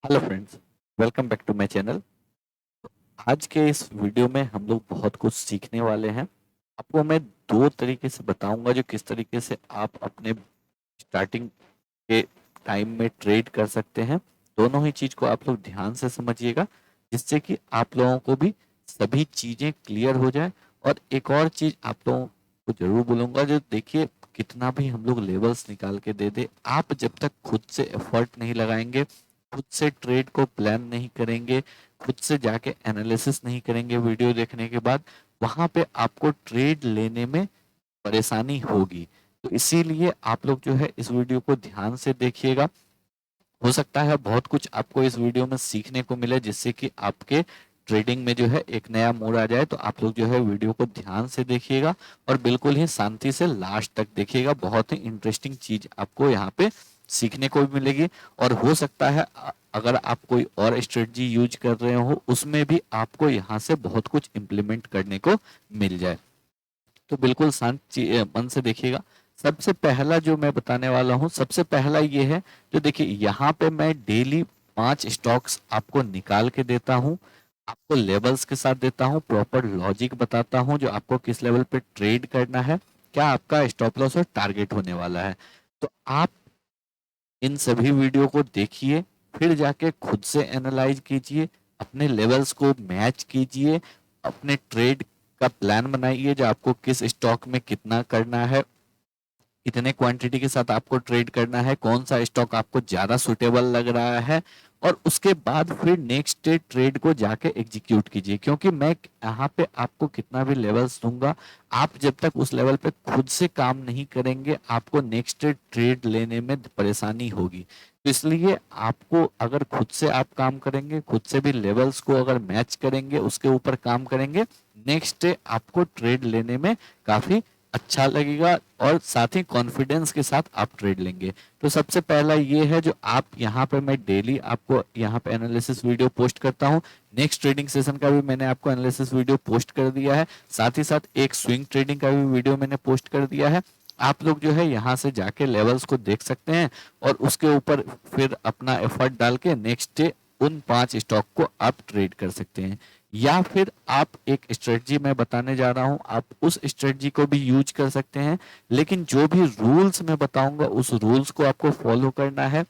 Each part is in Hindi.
Hello friends, welcome back to my channel. आज के इस वीडियो में हम लोग बहुत कुछ सीखने वाले हैं। आपको मैं दो तरीके से बताऊंगा जो किस तरीके से आप अपने स्टार्टिंग के टाइम में ट्रेड कर सकते हैं। दोनों ही चीज को आप लोग ध्यान से समझिएगा, जिससे कि आप लोगों को भी सभी चीजें क्लियर हो जाए। और एक और चीज आप लोगों को जरूर बोलूंगा, जो देखिए, कितना भी हम लोग लेवल्स निकाल के दे दे, आप जब तक खुद से एफर्ट नहीं लगाएंगे, खुद से ट्रेड को प्लान नहीं करेंगे, खुद से जाके एनालिसिस नहीं करेंगे वीडियो देखने के बाद, वहां पे आपको ट्रेड लेने में परेशानी होगी। तो इसीलिए आप लोग जो है इस वीडियो को ध्यान से देखिएगा। हो सकता है बहुत कुछ आपको इस वीडियो में सीखने को मिले, जिससे कि आपके ट्रेडिंग में जो है एक नया मोड़ आ जाए। तो आप लोग जो है वीडियो को ध्यान से देखिएगा और बिल्कुल ही शांति से लास्ट तक देखिएगा। बहुत ही इंटरेस्टिंग चीज आपको यहाँ पे सीखने को भी मिलेगी। और हो सकता है अगर आप कोई और स्ट्रेटजी यूज कर रहे हो, उसमें भी आपको यहाँ से बहुत कुछ इम्प्लीमेंट करने को मिल जाए। तो बिल्कुल शांत मन से देखिएगा। सबसे पहला जो मैं बताने वाला हूँ, सबसे पहला ये है, जो देखिए यहाँ पे मैं डेली 5 स्टॉक्स आपको निकाल के देता हूँ, आपको लेवल्स के साथ देता हूँ, प्रॉपर लॉजिक बताता हूँ जो आपको किस लेवल पे ट्रेड करना है, क्या आपका स्टॉप लॉस और टारगेट होने वाला है। तो आप इन सभी वीडियो को देखिए, फिर जाके खुद से एनालाइज कीजिए, अपने लेवल्स को मैच कीजिए, अपने ट्रेड का प्लान बनाइए, जो आपको किस स्टॉक में कितना करना है, कितने क्वांटिटी के साथ आपको ट्रेड करना है, कौन सा स्टॉक आपको ज्यादा सुटेबल लग रहा है। और उसके बाद फिर नेक्स्ट डे ट्रेड को जाके एग्जीक्यूट कीजिए, क्योंकि मैं यहाँ पे आपको कितना भी लेवल्स दूंगा, आप जब तक उस लेवल पे खुद से काम नहीं करेंगे, आपको नेक्स्ट डे ट्रेड लेने में परेशानी होगी। तो इसलिए आपको अगर खुद से आप काम करेंगे, खुद से भी लेवल्स को अगर मैच करेंगे, उसके ऊपर काम करेंगे, नेक्स्ट डे आपको ट्रेड लेने में काफी अच्छा लगेगा और साथ ही कॉन्फिडेंस के साथ आप ट्रेड लेंगे। तो सबसे पहला ये है, जो आप यहाँ पे मैं डेली आपको यहाँ पे एनालिसिस वीडियो पोस्ट करता हूँ। नेक्स्ट ट्रेडिंग सेशन का भी मैंने आपको एनालिसिस वीडियो पोस्ट कर दिया है, साथ ही साथ एक स्विंग ट्रेडिंग का भी वीडियो मैंने पोस्ट कर दिया है। आप लोग जो है यहाँ से जाके लेवल्स को देख सकते हैं और उसके ऊपर फिर अपना एफर्ट डाल के नेक्स्ट डे उन 5 स्टॉक को आप ट्रेड कर सकते हैं। या फिर आप एक स्ट्रेटजी मैं बताने जा रहा हूं, आप उस स्ट्रेटजी को भी यूज कर सकते हैं, लेकिन जो भी रूल्स मैं बताऊंगा उस रूल्स को आपको फॉलो करना है।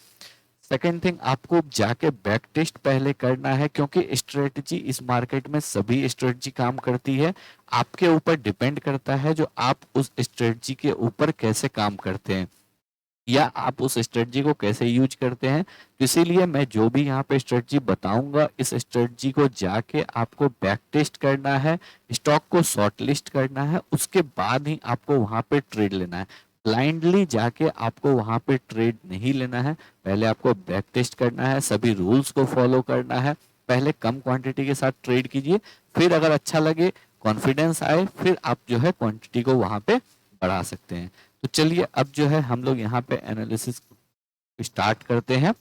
सेकेंड थिंग, आपको जाके बैक टेस्ट पहले करना है, क्योंकि स्ट्रेटजी इस मार्केट में सभी स्ट्रेटजी काम करती है। आपके ऊपर डिपेंड करता है जो आप उस स्ट्रेटजी के ऊपर कैसे काम करते हैं या आप उस स्ट्रेटजी को कैसे यूज करते हैं। तो इसीलिए मैं जो भी यहाँ पे स्ट्रेटजी बताऊंगा, इस स्ट्रेटजी को जाके आपको बैक टेस्ट करना है, स्टॉक को शॉर्ट लिस्ट करना है, उसके बाद ही आपको वहां पे ट्रेड लेना है। ब्लाइंडली जाके आपको वहां पे ट्रेड नहीं लेना है, पहले आपको बैक टेस्ट करना है, सभी रूल्स को फॉलो करना है। पहले कम क्वांटिटी के साथ ट्रेड कीजिए, फिर अगर अच्छा लगे, कॉन्फिडेंस आए, फिर आप जो है क्वांटिटी को वहां पे बढ़ा सकते हैं। तो चलिए अब जो है हम लोग यहाँ पे एनालिसिस स्टार्ट करते हैं।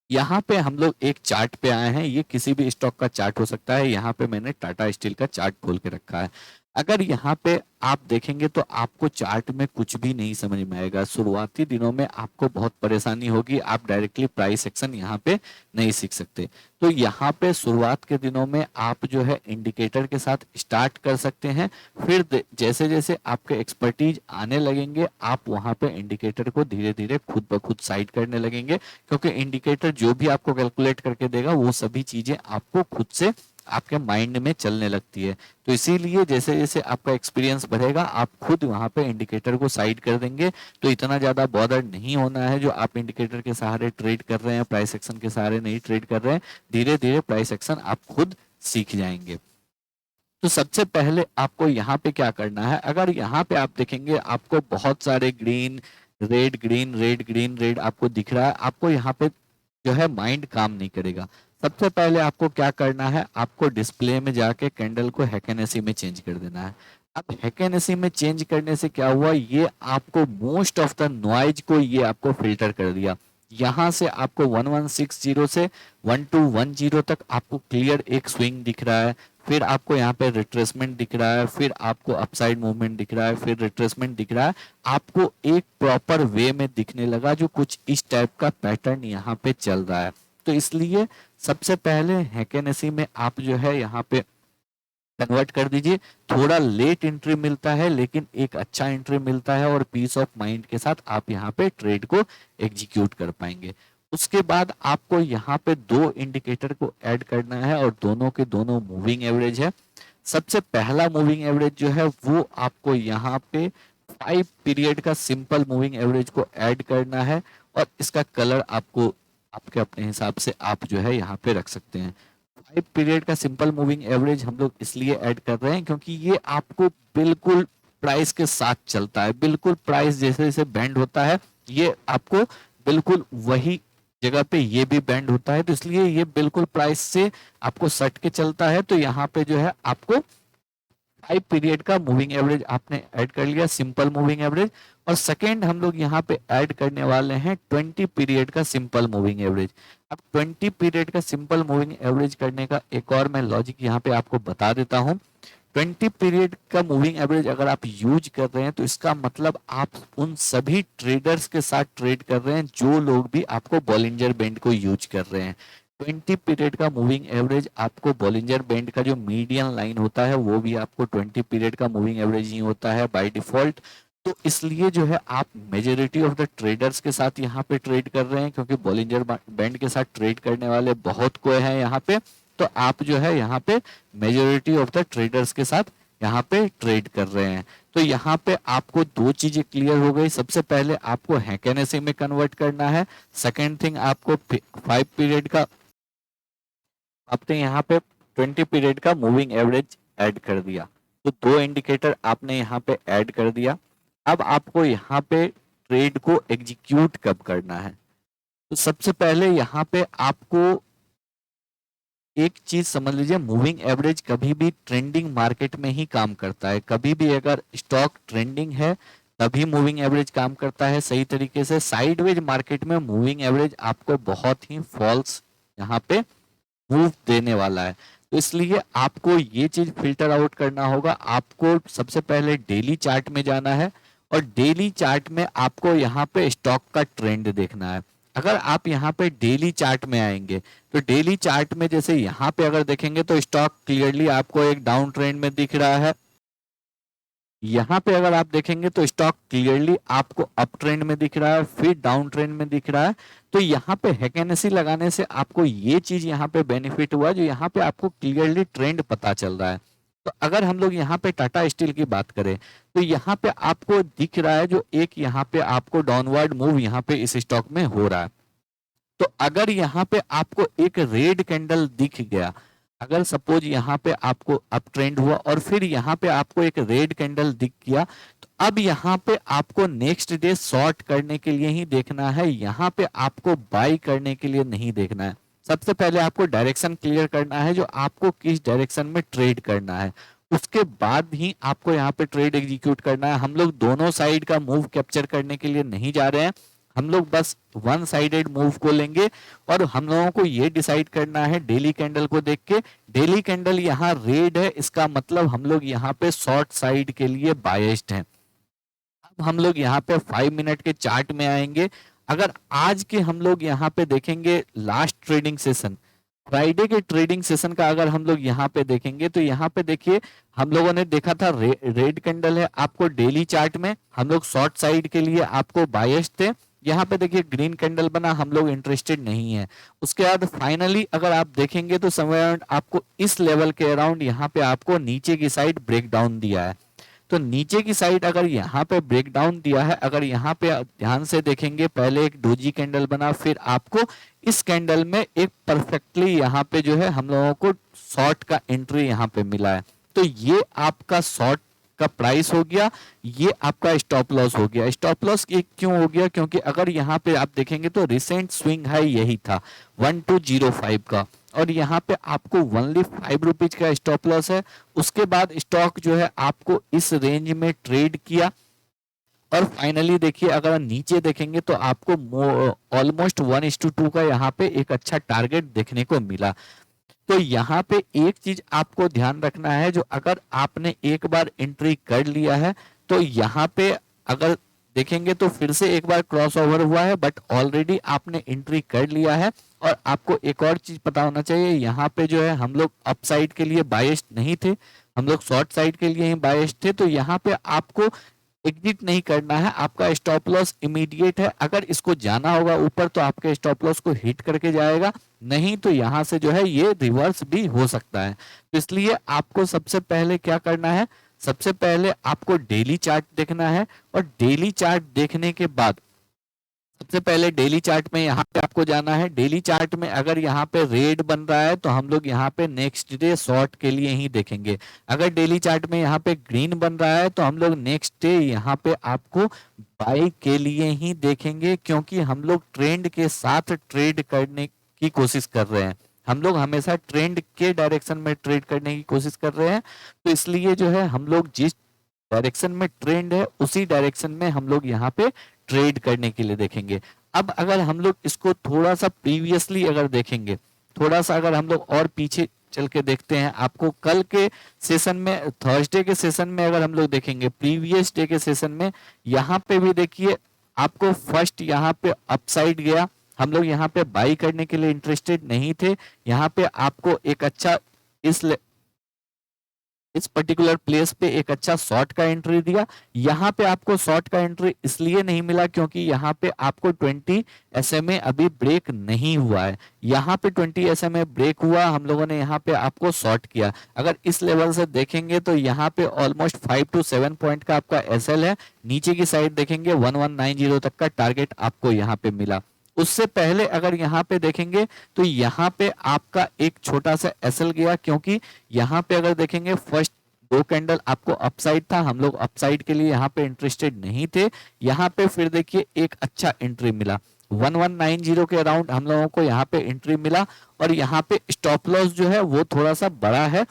यहाँ पे हम लोग एक चार्ट पे आए हैं, ये किसी भी स्टॉक का चार्ट हो सकता है। यहाँ पे मैंने टाटा स्टील का चार्ट खोल के रखा है। अगर यहाँ पे आप देखेंगे तो आपको चार्ट में कुछ भी नहीं समझ में आएगा। शुरुआती दिनों में आपको बहुत परेशानी होगी, आप डायरेक्टली प्राइस एक्शन यहाँ पे नहीं सीख सकते। तो यहाँ पे शुरुआत के दिनों में आप जो है इंडिकेटर के साथ स्टार्ट कर सकते हैं। फिर जैसे जैसे आपके एक्सपर्टीज आने लगेंगे, आप वहां पे इंडिकेटर को धीरे धीरे खुद ब खुद साइड करने लगेंगे, क्योंकि इंडिकेटर जो भी आपको कैलकुलेट करके देगा वो सभी चीजें आपको खुद से आपके माइंड में चलने लगती है। तो इसीलिए जैसे जैसे आपका एक्सपीरियंस बढ़ेगा, आप खुद वहां पे इंडिकेटर को साइड कर देंगे। तो इतना ज्यादा बॉदर नहीं होना है जो आप इंडिकेटर के सहारे ट्रेड कर रहे हैं, प्राइस एक्शन के सहारे नहीं ट्रेड कर रहे हैं। धीरे धीरे प्राइस एक्शन आप खुद सीख जाएंगे। तो सबसे पहले आपको यहाँ पे क्या करना है, अगर यहाँ पे आप देखेंगे आपको बहुत सारे green red green red green red आपको दिख रहा है, आपको यहाँ पे जो है माइंड काम नहीं करेगा। सबसे पहले आपको क्या करना है, आपको डिस्प्ले में जाके कैंडल को हैकेनेसी में चेंज कर देना है। अब हैकेनेसी में चेंज करने से क्या हुआ, ये आपको मोस्ट ऑफ द नॉइज को ये आपको फिल्टर कर दिया। यहाँ से आपको 1160 से 1210 तक आपको क्लियर एक स्विंग दिख रहा है। फिर आपको यहाँ पे रिट्रेसमेंट दिख रहा है, फिर आपको अपसाइड मूवमेंट दिख रहा है, फिर रिट्रेसमेंट दिख रहा है। आपको एक प्रॉपर वे में दिखने लगा, जो कुछ इस टाइप का पैटर्न यहाँ पे चल रहा है। तो इसलिए सबसे पहले हैकेनेसी में आप जो है यहाँ पे कन्वर्ट कर दीजिए। थोड़ा लेट एंट्री मिलता है लेकिन एक अच्छा एंट्री मिलता है और पीस ऑफ माइंड के साथ आप यहाँ पे ट्रेड को एग्जीक्यूट कर पाएंगे। उसके बाद आपको यहाँ पे दो इंडिकेटर को ऐड करना है और दोनों के दोनों मूविंग एवरेज है। सबसे पहला मूविंग एवरेज जो है वो आपको यहाँ पे 5 पीरियड का सिंपल मूविंग एवरेज को ऐड करना है और इसका कलर आपको आपके अपने हिसाब से आप जो है यहाँ पे रख सकते हैं। 5 पीरियड का सिंपल मूविंग एवरेज हम लोग इसलिए ऐड कर रहे हैं क्योंकि ये आपको बिल्कुल प्राइस के साथ चलता है, बिल्कुल प्राइस जैसे जैसे बैंड होता है ये आपको बिल्कुल वही जगह पे ये भी बैंड होता है, तो इसलिए ये बिल्कुल प्राइस से आपको सट के चलता है। तो यहाँ पे जो है आपको 5 पीरियड का मूविंग एवरेज आपने ऐड कर लिया, सिंपल मूविंग एवरेज। और सेकेंड हम लोग यहाँ पे ऐड करने वाले हैं 20 पीरियड का सिंपल मूविंग एवरेज। अब 20 पीरियड का सिंपल मूविंग एवरेज करने का एक और मैं लॉजिक यहाँ पे आपको बता देता हूँ। 20 पीरियड का मूविंग एवरेज अगर आप यूज कर रहे हैं तो इसका मतलब आप उन सभी ट्रेडर्स के साथ ट्रेड कर रहे हैं जो लोग भी आपको बॉलिंजर बैंड को यूज कर रहे हैं। 20 पीरियड का मूविंग एवरेज आपको बॉलिंजर बैंड का जो मीडियन लाइन होता है वो भी आपको 20 पीरियड का मूविंग एवरेज ही होता है बाय डिफॉल्ट। तो इसलिए जो है आप मेजोरिटी ऑफ द ट्रेडर्स के साथ यहाँ पे ट्रेड कर रहे हैं क्योंकि बॉलिंजर बैंड के साथ ट्रेड करने वाले बहुत कोई हैं यहाँ पे। तो आप जो है यहाँ पे मेजोरिटी ऑफ द ट्रेडर्स के साथ यहाँ पे ट्रेड कर रहे हैं। तो यहाँ पे आपको दो चीजें क्लियर हो गई। सबसे पहले आपको हैकेनेसी में कन्वर्ट करना है। सेकेंड थिंग आपको 5 पीरियड का आपने यहाँ पे 20 पीरियड का मूविंग एवरेज ऐड कर दिया। तो दो इंडिकेटर आपने यहाँ पे ऐड कर दिया। अब आपको यहाँ पे ट्रेड को एग्जीक्यूट कब करना है, तो सबसे पहले यहाँ पे आपको एक चीज समझ लीजिए, मूविंग एवरेज कभी भी ट्रेंडिंग मार्केट में ही काम करता है। कभी भी अगर स्टॉक ट्रेंडिंग है तभी मूविंग एवरेज काम करता है सही तरीके से। साइडवेज मार्केट में मूविंग एवरेज आपको बहुत ही फॉल्स यहाँ पे मूव देने वाला है। तो इसलिए आपको ये चीज फिल्टर आउट करना होगा। आपको सबसे पहले डेली चार्ट में जाना है और डेली चार्ट में आपको यहाँ पे स्टॉक का ट्रेंड देखना है। अगर आप यहाँ पे डेली चार्ट में आएंगे तो डेली चार्ट में जैसे यहाँ पे अगर देखेंगे तो स्टॉक क्लियरली आपको एक डाउन ट्रेंड में दिख रहा है। यहाँ पे अगर आप देखेंगे तो स्टॉक क्लियरली आपको अप ट्रेंड में दिख रहा है, फिर डाउन ट्रेंड में दिख रहा है। तो यहाँ पे हैकेनेसी लगाने से आपको ये चीज यहाँ पे बेनिफिट हुआ जो यहाँ पे आपको क्लियरली ट्रेंड पता चल रहा है। तो अगर हम लोग यहाँ पे टाटा स्टील की बात करें तो यहाँ पे आपको दिख रहा है जो एक यहाँ पे आपको डाउनवर्ड मूव यहाँ पे इस स्टॉक में हो रहा है। तो अगर यहाँ पे आपको एक रेड कैंडल दिख गया, अगर सपोज यहाँ पे आपको अप ट्रेंड हुआ और फिर यहाँ पे आपको एक रेड कैंडल दिख गया, तो अब यहाँ पे आपको नेक्स्ट डे शॉर्ट करने के लिए ही देखना है, यहाँ पे आपको बाई करने के लिए नहीं देखना है। सबसे पहले आपको डायरेक्शन क्लियर करना है जो आपको किस डायरेक्शन में ट्रेड करना है, उसके बाद ही आपको यहाँ पे ट्रेड एग्जीक्यूट करना है। हम लोग दोनों साइड का मूव कैप्चर करने के लिए नहीं जा रहे हैं, हम लोग बस वन साइडेड मूव को लेंगे और हम लोगों को ये डिसाइड करना है डेली कैंडल को देख के। डेली कैंडल यहाँ रेड है, इसका मतलब हम लोग यहाँ पे शॉर्ट साइड के लिए बायस्ड हैं। अब हम लोग यहाँ पे 5 मिनट के चार्ट में आएंगे। अगर आज के हम लोग यहाँ पे देखेंगे लास्ट ट्रेडिंग सेशन, फ्राइडे के ट्रेडिंग सेशन का अगर हम लोग यहाँ पे देखेंगे तो यहाँ पे देखिए हम लोगों ने देखा था रेड कैंडल है आपको डेली चार्ट में, हम लोग शॉर्ट साइड के लिए आपको बायस्ड थे। यहाँ पे देखिए ग्रीन कैंडल बना, हम लोग इंटरेस्टेड नहीं है। उसके बाद फाइनली अगर आप देखेंगे तो समय आपको इस लेवल के अराउंड यहाँ पे आपको नीचे की साइड ब्रेक डाउन दिया है। तो नीचे की साइड अगर यहाँ पे ब्रेक डाउन दिया है, अगर यहाँ पे ध्यान से देखेंगे पहले एक डोजी कैंडल बना, फिर आपको इस कैंडल में एक परफेक्टली यहाँ पे जो है हम लोगों को शॉर्ट का एंट्री यहाँ पे मिला है। तो ये आपका शॉर्ट का प्राइस हो गया, ये आपका स्टॉप लॉस हो गया। स्टॉप लॉस क्यों हो गया, क्योंकि अगर यहाँ पे आप देखेंगे तो रिसेंट स्विंग हाई यही था 1205 का और यहाँ पे आपको ओनली 5 रुपीज का स्टॉप लॉस है। उसके बाद स्टॉक जो है आपको इस रेंज में ट्रेड किया और फाइनली देखिए अगर नीचे देखेंगे तो आपको ऑलमोस्ट 1:2 का यहाँ पे एक अच्छा टारगेट देखने को मिला। तो यहाँ पे एक चीज आपको ध्यान रखना है, जो अगर आपने एक बार एंट्री कर लिया है तो यहाँ पे अगर देखेंगे तो फिर से एक बार क्रॉस ओवर हुआ है, बट ऑलरेडी आपने एंट्री कर लिया है। और आपको एक और चीज पता होना चाहिए, यहाँ पे जो है हम लोग अप साइड के लिए बायस्ड नहीं थे, हम लोग शॉर्ट साइड के लिए ही बायस्ड थे। तो यहाँ पे आपको एग्जिट नहीं करना है, आपका स्टॉप लॉस इमीडिएट है। अगर इसको जाना होगा ऊपर तो आपके स्टॉप लॉस को हिट करके जाएगा, नहीं तो यहाँ से जो है ये रिवर्स भी हो सकता है। तो इसलिए आपको सबसे पहले क्या करना है, सबसे पहले आपको डेली चार्ट देखना है। और डेली चार्ट देखने के बाद सबसे पहले डेली चार्ट में यहाँ पे आपको जाना है। डेली चार्ट में अगर यहाँ पे रेड बन रहा है तो हम लोग यहाँ पे नेक्स्ट डे शॉर्ट के लिए ही देखेंगे। अगर डेली चार्ट में यहाँ पे ग्रीन बन रहा है तो हम लोग नेक्स्ट डे यहाँ पे आपको बाई के लिए ही देखेंगे, क्योंकि हम लोग ट्रेंड के साथ ट्रेड करने की कोशिश कर रहे हैं। हम लोग हमेशा ट्रेंड के डायरेक्शन में ट्रेड करने की कोशिश कर रहे हैं। तो इसलिए जो है हम लोग जिस डायरेक्शन में ट्रेंड है उसी डायरेक्शन में हम लोग यहाँ पे ट्रेड करने के लिए देखेंगे। अब अगर हम लोग इसको थोड़ा सा प्रीवियसली अगर देखेंगे, थोड़ा सा अगर हम लोग और पीछे चल के देखते हैं, आपको कल के सेशन में, थर्सडे के सेशन में अगर हम लोग देखेंगे, प्रीवियस डे के सेशन में, यहाँ पे भी देखिए आपको फर्स्ट यहाँ पे अपसाइड गया, हम लोग यहाँ पे बाई करने के लिए इंटरेस्टेड नहीं थे। यहाँ पे आपको एक अच्छा इस पर्टिकुलर प्लेस पे एक अच्छा शॉर्ट का एंट्री दिया। यहाँ पे आपको शॉर्ट का एंट्री इसलिए नहीं मिला क्योंकि यहाँ पे आपको 20 SMA अभी ब्रेक नहीं हुआ है। यहाँ पे 20 SMA ब्रेक हुआ, हम लोगों ने यहाँ पे आपको शॉर्ट किया। अगर इस लेवल से देखेंगे तो यहाँ पे ऑलमोस्ट 5 to 7 पॉइंट का आपका SL है। नीचे की साइड देखेंगे 1190 तक का टारगेट आपको यहाँ पे मिला। उससे पहले अगर यहाँ पे देखेंगे तो यहाँ पे आपका एक छोटा सा एसएल गया, क्योंकि यहाँ पे अगर देखेंगे फर्स्ट दो कैंडल आपको अपसाइड था, हम लोग अपसाइड के लिए यहाँ पे इंटरेस्टेड नहीं थे। यहाँ पे फिर देखिए एक अच्छा एंट्री मिला 1190 के अराउंड हम लोगों को यहाँ पे एंट्री मिला। और यहाँ पे स्टॉप लॉस जो है वो थोड़ा सा बड़ा है।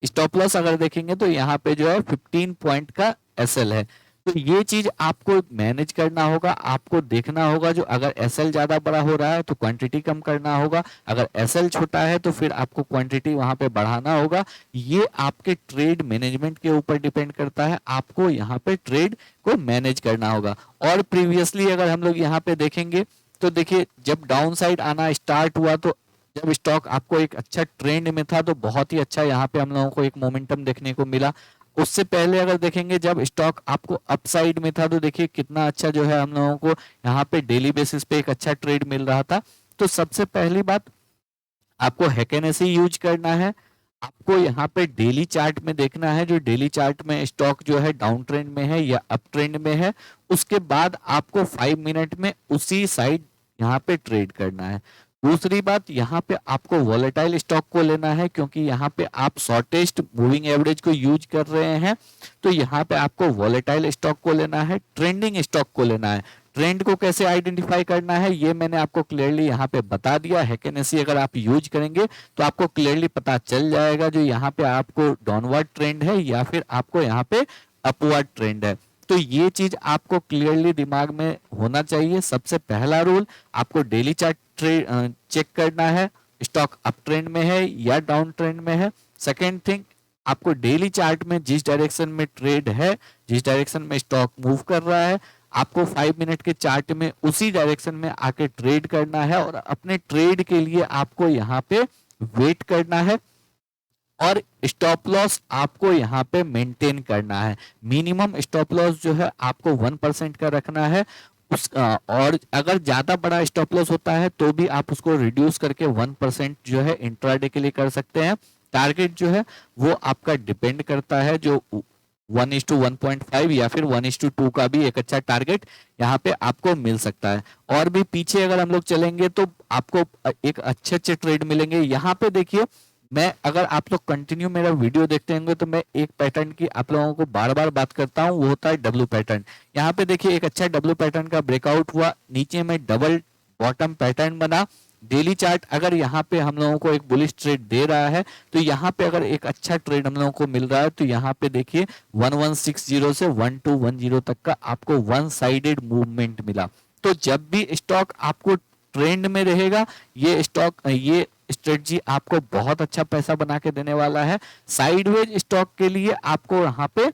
स्टॉप लॉस अगर देखेंगे तो यहाँ पे जो है 15 पॉइंट का एसएल है। तो ये चीज आपको मैनेज करना होगा, आपको देखना होगा। जो अगर एसएल ज्यादा बड़ा हो रहा है तो क्वांटिटी कम करना होगा, अगर एसएल छोटा है तो फिर आपको क्वांटिटी वहां पे बढ़ाना होगा। ये आपके ट्रेड मैनेजमेंट के ऊपर डिपेंड करता है, आपको यहाँ पे ट्रेड को मैनेज करना होगा। और प्रीवियसली अगर हम लोग यहाँ पे देखेंगे तो देखिए जब डाउन साइड आना स्टार्ट हुआ तो जब स्टॉक आपको एक अच्छा ट्रेंड में था तो बहुत ही अच्छा यहाँ पे हम लोगों को एक मोमेंटम देखने को मिला। उससे पहले अगर देखेंगे जब स्टॉक आपको अपसाइड में था तो देखिए कितना अच्छा जो है हम लोगों को यहाँ पे डेली बेसिस पे एक अच्छा ट्रेड मिल रहा था। तो सबसे पहली बात आपको हैकेनेसी यूज करना है। आपको यहाँ पे डेली चार्ट में देखना है, जो डेली चार्ट में स्टॉक जो है डाउन ट्रेंड में है या अप ट्रेंड में है। उसके बाद आपको 5 मिनट में उसी साइड यहाँ पे ट्रेड करना है। दूसरी बात, यहाँ पे आपको वॉलेटाइल स्टॉक को लेना है, क्योंकि यहाँ पे आप शॉर्टेस्ट मूविंग एवरेज को यूज कर रहे हैं। तो यहाँ पे आपको वॉलेटाइल स्टॉक को लेना है, ट्रेंडिंग स्टॉक को लेना है। ट्रेंड को कैसे आइडेंटिफाई करना है ये मैंने आपको क्लियरली यहाँ पे बता दिया। हैकेनेसी अगर आप यूज करेंगे तो आपको क्लियरली पता चल जाएगा जो यहाँ पे आपको डाउनवर्ड ट्रेंड है या फिर आपको यहाँ पे अपवर्ड ट्रेंड है। तो ये चीज आपको क्लियरली दिमाग में होना चाहिए। सबसे पहला रूल, आपको डेली चार्ट चेक करना है स्टॉक अप ट्रेंड में है या डाउन ट्रेंड में है। सेकेंड थिंग, आपको डेली चार्ट में जिस डायरेक्शन में ट्रेड है, जिस डायरेक्शन में स्टॉक मूव कर रहा है, आपको 5 मिनट के चार्ट में उसी डायरेक्शन में आके ट्रेड करना है। और अपने ट्रेड के लिए आपको यहाँ पे वेट करना है और स्टॉप लॉस आपको यहाँ पे मेंटेन करना है। मिनिमम स्टॉप लॉस जो है आपको 1% का रखना है। और अगर ज्यादा बड़ा स्टॉप लॉस होता है तो भी आप उसको रिड्यूस करके 1% जो है इंट्राडे के लिए कर सकते हैं। टारगेट जो है वो आपका डिपेंड करता है, जो 1:1.5 या फिर 1:2 का भी एक अच्छा टारगेट यहाँ पे आपको मिल सकता है। और भी पीछे अगर हम लोग चलेंगे तो आपको एक अच्छे ट्रेड मिलेंगे। यहाँ पे देखिए, मैं अगर आप लोग कंटिन्यू मेरा वीडियो देखते होंगे तो मैं एक पैटर्न की आप लोगों को बार बार बात करता हूँ, वो होता है डब्ल्यू पैटर्न। यहाँ पे देखिए एक अच्छा डब्ल्यू पैटर्न का ब्रेकआउट हुआ, नीचे में डबल बॉटम पैटर्न बना। डेली चार्ट अगर यहाँ पे हम लोगों को एक बुलिश ट्रेड दे रहा है तो यहाँ पे अगर एक अच्छा ट्रेड हम लोगों को मिल रहा है तो यहाँ पे देखिए 1160 से 1210 तक का आपको वन साइडेड मूवमेंट मिला। तो जब भी स्टॉक आपको ट्रेंड में रहेगा, ये स्टॉक ये स्ट्रेटजी आपको बहुत अच्छा पैसा बना के देने वाला है। साइडवेज स्टॉक के लिए आपको यहाँ पे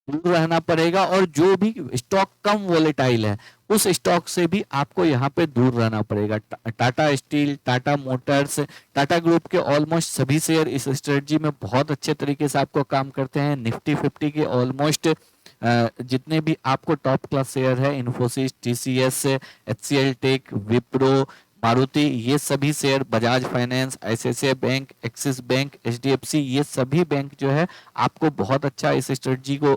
दूर रहना पड़ेगा, और जो भी स्टॉक कम वोलेटाइल है उस स्टॉक से भी आपको यहाँ पे दूर रहना पड़ेगा। Tata steel, Tata Motors, Tata group के ऑलमोस्ट सभी शेयर इस स्ट्रेटजी में बहुत अच्छे तरीके से आपको काम करते हैं। निफ्टी 50 के ऑलमोस्ट जितने भी आपको टॉप क्लास शेयर है, Infosys, TCS, HCL tech, Wipro, Maruti, ये सभी share, Bajaj finance, ICICI bank, Axis bank, HDFC, ये सभी बैंक जो है आपको बहुत अच्छा इस स्ट्रेटजी को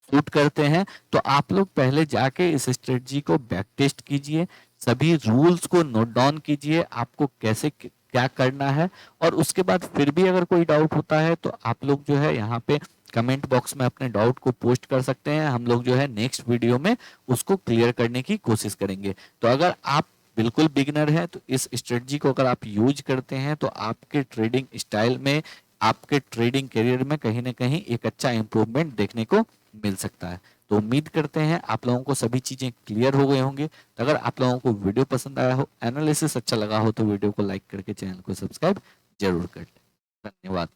सूट करते हैं। तो आप लोग पहले जाके इस स्ट्रेटजी को बैक टेस्ट कीजिए, सभी रूल्स को नोट डाउन कीजिए, आपको कैसे क्या करना है। और उसके बाद फिर भी अगर कोई डाउट होता है तो आप लोग जो है यहाँ पे कमेंट बॉक्स में अपने डाउट को पोस्ट कर सकते हैं। हम लोग जो है नेक्स्ट वीडियो में उसको क्लियर करने की कोशिश करेंगे। तो अगर आप बिल्कुल बिगिनर है तो इस स्ट्रेटजी को अगर आप यूज करते हैं तो आपके ट्रेडिंग स्टाइल में, आपके ट्रेडिंग करियर में कहीं ना कहीं एक अच्छा इंप्रूवमेंट देखने को मिल सकता है। तो उम्मीद करते हैं आप लोगों को सभी चीजें क्लियर हो गए होंगे। तो अगर आप लोगों को वीडियो पसंद आया हो, एनालिसिस अच्छा लगा हो, तो वीडियो को लाइक करके चैनल को सब्सक्राइब जरूर कर लें। धन्यवाद।